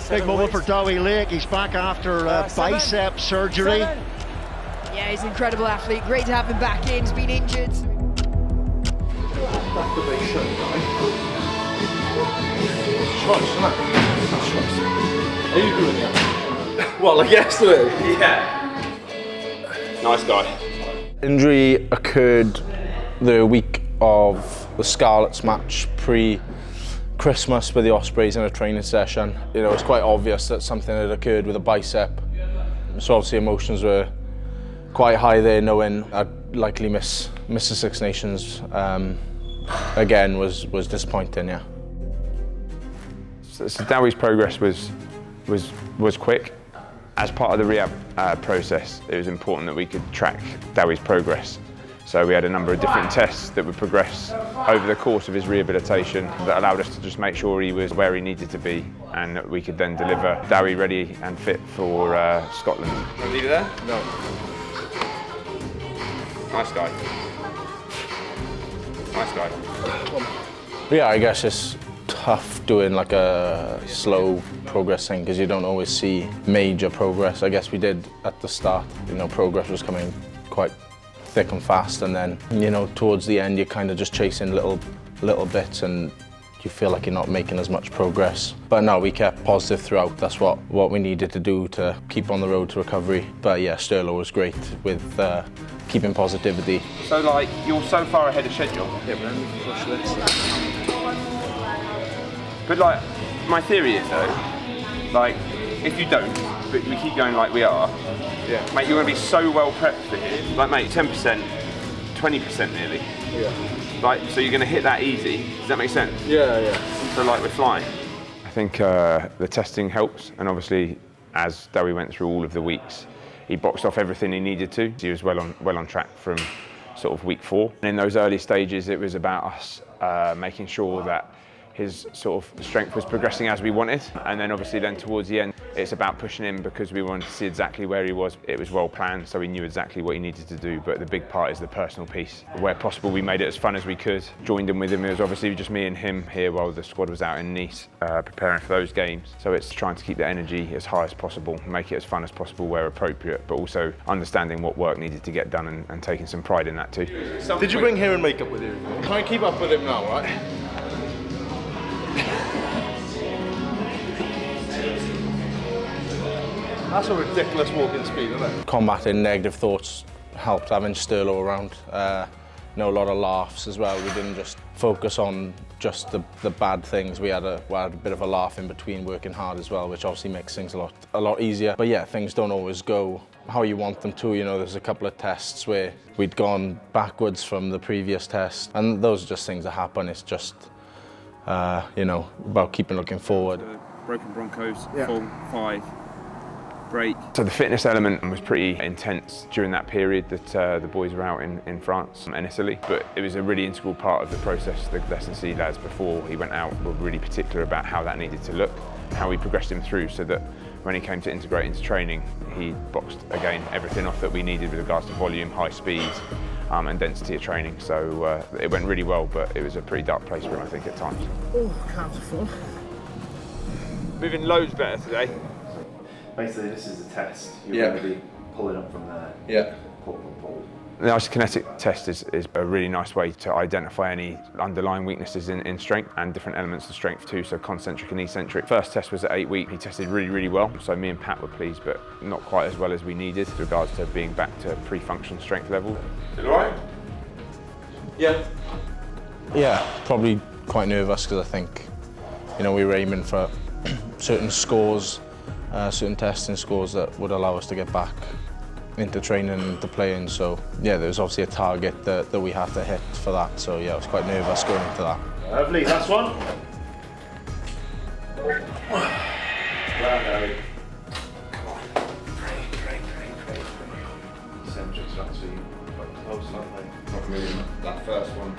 Big moment for Dewi Lake. He's back after bicep surgery. Yeah, he's an incredible athlete. Great to have him back in. He's been injured. Activation, choice, isn't it? That's choice. Are you doing it? Well, like yesterday. Yeah. Nice guy. Injury occurred the week of the Scarlets match pre-Christmas with the Ospreys in a training session. You know, it's quite obvious that something had occurred with a bicep. So obviously emotions were quite high there, knowing I'd likely miss the Six Nations. Again, was disappointing, yeah. So Dewi's progress was quick. As part of the rehab process, it was important that we could track Dewi's progress. So we had a number of different tests that would progress over the course of his rehabilitation that allowed us to just make sure he was where he needed to be, and that we could then deliver Dewi ready and fit for Scotland. Leave it there? No. Nice guy. Nice guy. Yeah, I guess it's tough doing like a slow progress thing because you don't always see major progress. I guess we did at the start. You know, progress was coming quite thick and fast, and then, you know, towards the end you're kind of just chasing little bits and you feel like you're not making as much progress. But no, we kept positive throughout. That's what we needed to do to keep on the road to recovery. But yeah, Sterlo was great with keeping positivity. So like, you're so far ahead of schedule. Yeah, but then we can push this. But like, my theory is though, like, if you don't, but we keep going like we are, yeah, mate, you're gonna be so well prepped for here. Like, mate, 10%, 20% nearly. Yeah. Like, so you're gonna hit that easy. Does that make sense? Yeah, yeah. So like, we're flying. I think the testing helps, and obviously as Dewi went through all of the weeks, he boxed off everything he needed to. He was well on track from sort of week 4. And in those early stages, it was about us making sure that his sort of strength was progressing as we wanted, and then obviously then towards the end it's about pushing him because we wanted to see exactly where he was. It was well planned, so we knew exactly what he needed to do, but the big part is the personal piece. Where possible we made it as fun as we could, joined in with him. It was obviously just me and him here while the squad was out in Nice preparing for those games, so it's trying to keep the energy as high as possible, make it as fun as possible where appropriate, but also understanding what work needed to get done and taking some pride in that too. Did you bring hair and makeup with you? Try and keep up with him now, right? That's a ridiculous walking speed, isn't it? Combating negative thoughts helped, having Sterlo around. You know, a lot of laughs as well. We didn't just focus on just the bad things. We had a bit of a laugh in between, working hard as well, which obviously makes things a lot easier. But yeah, things don't always go how you want them to. You know, there's a couple of tests where we'd gone backwards from the previous test, and those are just things that happen. It's just you know, about keeping looking forward. Broken Broncos, full 5. Break. So the fitness element was pretty intense during that period that the boys were out in France and Italy, but it was a really integral part of the process. The S&C lads before he went out were really particular about how that needed to look, how we progressed him through, so that when he came to integrate into training, he boxed again everything off that we needed with regards to volume, high speed and density of training. So it went really well, but it was a pretty dark place for him, I think, at times. Oh, calves are full. Moving loads better today. Basically, this is a test. You're going to be pulling up from there. Yeah. Pull. The isokinetic test is a really nice way to identify any underlying weaknesses in strength and different elements of strength too, so concentric and eccentric. First test was at 8 weeks. He tested really well, so me and Pat were pleased, but not quite as well as we needed with regards to being back to pre-function strength level. Is it all right? Yeah. Yeah, probably quite nervous because I think, you know, we were aiming for certain scores, certain testing scores that would allow us to get back into training and into playing. So yeah, there was obviously a target that we had to hit for that. So yeah, I was quite nervous going into that. Lovely, last one. Well, Dewi. Great. Eccentrics are actually quite close, aren't they? Not really. That first one.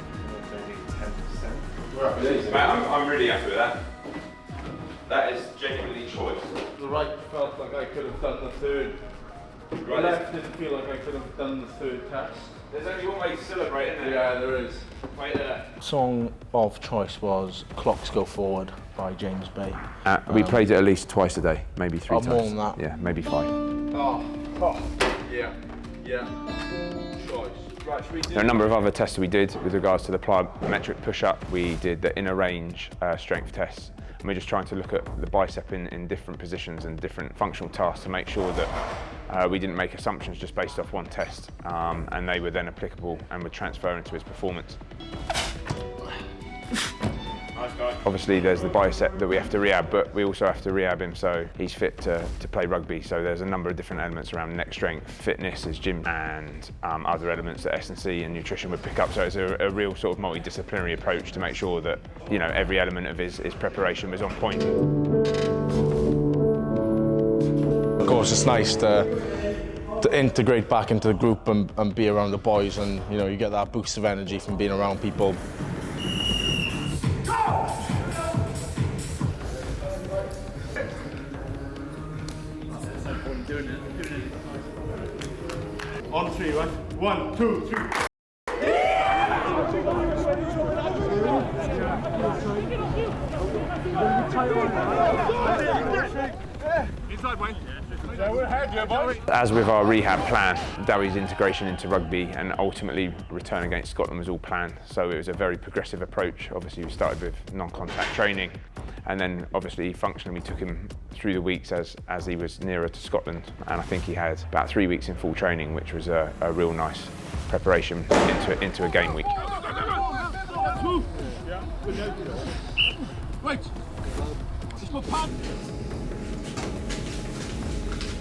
Maybe 10%. We're happy with these. Mate, I'm really happy with that. That is genuinely choice. The right felt like I could have done the third. The left didn't feel like I could have done the third test. There's only one way to celebrate, isn't there? Yeah, there is. Wait there. Song of choice was Clocks Go Forward by James Bay. We played it at least twice a day, maybe 3 times. More than that. Yeah, maybe 5. Yeah. Choice. Right, There are a number of other tests we did with regards to the plyometric push-up. We did the inner range strength tests. And we're just trying to look at the bicep in different positions and different functional tasks to make sure that we didn't make assumptions just based off one test, and they were then applicable and would transfer into his performance. Nice guy. Obviously there's the bicep that we have to rehab, but we also have to rehab him so he's fit to play rugby. So there's a number of different elements around neck strength, fitness, his gym, and other elements that S&C and nutrition would pick up. So it's a real sort of multidisciplinary approach to make sure that, you know, every element of his preparation was on point. Of course, it's nice to integrate back into the group and be around the boys, and you know, you get that boost of energy from being around people. On 3, right? 1, 2, 3. As with our rehab plan, Dewi's integration into rugby and ultimately return against Scotland was all planned. So it was a very progressive approach. Obviously we started with non-contact training, and then obviously functionally we took him through the weeks as he was nearer to Scotland. And I think he had about 3 weeks in full training, which was a real nice preparation into a game week.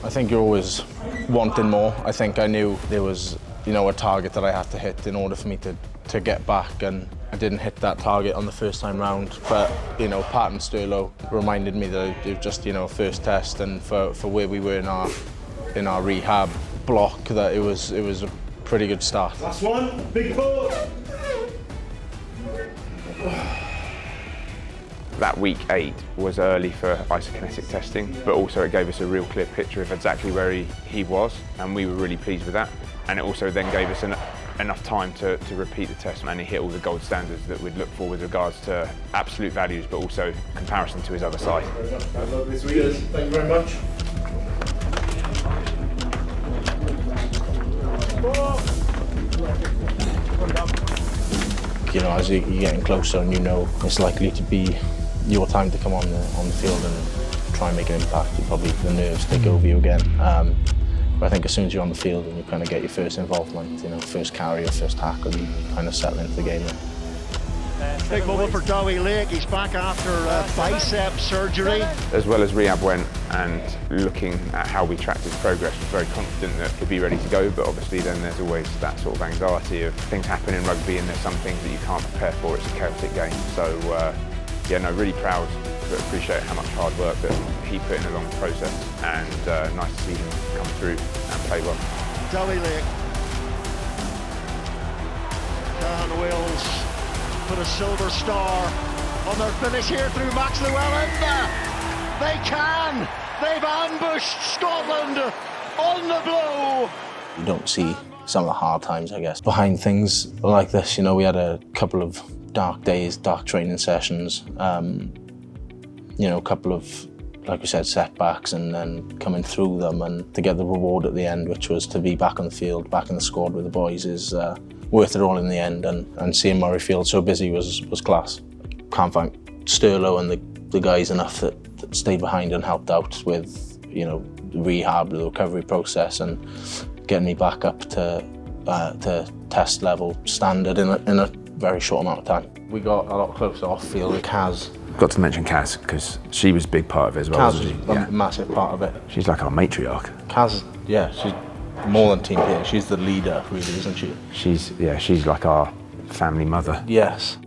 I think you're always wanting more. I think I knew there was, you know, a target that I had to hit in order for me to get back, and I didn't hit that target on the first time round. But, you know, Pat and Sterlo reminded me that it was just, you know, first test, and for where we were in our rehab block, that it was a pretty good start. Last one, big pull. That week 8 was early for isokinetic testing, but also it gave us a real clear picture of exactly where he was, and we were really pleased with that. And it also then gave us enough time to repeat the test, and he hit all the gold standards that we'd look for with regards to absolute values, but also comparison to his other side. Cheers. Thank you very much. You know, as you're getting closer, and you know it's likely to be your time to come on the field and try and make an impact, probably the nerves take over you again. But I think as soon as you're on the field and you kind of get your first involvement, you know, first carry or first tackle, you kind of settle into the game. Big moment for Dewi Lake. He's back after bicep surgery. As well as rehab went, and looking at how we tracked his progress, was very confident that he'd be ready to go, but obviously then there's always that sort of anxiety of things happen in rugby, and there's some things that you can't prepare for. It's a chaotic game. So yeah, no, really proud, but appreciate how much hard work that he put in along the process, and nice to see him come through and play well. Dewi Lake. Dan Wills put a silver star on their finish here through Max Llewellyn. They can! They've ambushed Scotland on the blow! You don't see some of the hard times, I guess, behind things like this. You know, we had a couple of dark days, dark training sessions, you know, a couple of, like we said, setbacks, and then coming through them and to get the reward at the end, which was to be back on the field, back in the squad with the boys, is worth it all in the end. And seeing Murrayfield so busy was class. Can't thank Sterlo and the guys enough that stayed behind and helped out with, you know, the rehab, the recovery process, and getting me back up to test level standard in a very short amount of time. We got a lot closer off field with Kaz. Got to mention Kaz, because she was a big part of it as well, Kaz wasn't was she? a massive part of it. She's like our matriarch. Kaz, yeah, she's more than team player. She's the leader, really, isn't she? She's like our family mother. Yes.